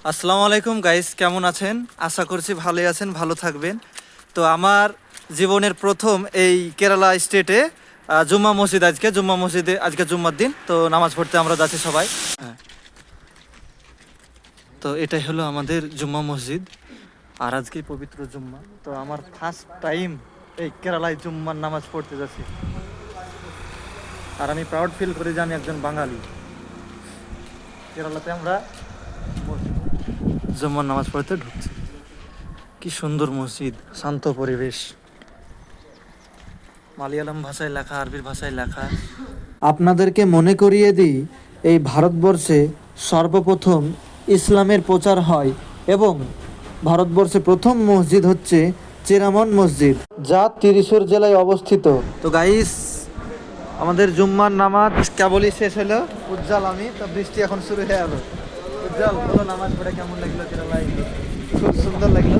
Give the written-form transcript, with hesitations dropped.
আসসালামু আলাইকুম গাইস, কেমন আছেন? আশা করছি ভালোই আছেন, ভালো থাকবেন। তো আমার জীবনের প্রথম এই কেরালা স্টেটে জুম্মা মসজিদ, আজকে জুম্মা মসজিদে আজকে জুম্মার দিন, তো নামাজ পড়তে আমরা যাচ্ছি সবাই। হ্যাঁ, তো এটাই হলো আমাদের জুম্মা মসজিদ, আর আজকে পবিত্র জুম্মা। তো আমার ফার্স্ট টাইম এই কেরালায় জুম্মার নামাজ পড়তে যাচ্ছি, আর আমি প্রাউড ফিল করি যে আমি একজন বাঙালি। কেরালাতে আমরা জুম্মার নামাজ পড়তে ঢুকছি। কি সুন্দর মসজিদ, শান্ত পরিবেশ, মালয়ালম ভাষায় লেখা, আরবি ভাষায় লেখা। আপনাদেরকে মনে করিয়ে দিই, এই ভারতবর্ষে সর্বপ্রথম ইসলামের প্রচার হয় এবং ভারতবর্ষে প্রথম মসজিদ হচ্ছে চেরামন মসজিদ, যা ত্রিশূর জেলায় অবস্থিত। তো গাইস, আমাদের জুম্মার নামাজ কেবলই শেষ হলো। উজ্জ্বল আমি তো, বৃষ্টি এখন শুরু হয়ে গেল। উজ্জ্বল, বলো নামাজ পড়ে কেমন লাগলো কেরালায়? খুব সুন্দর লাগলো।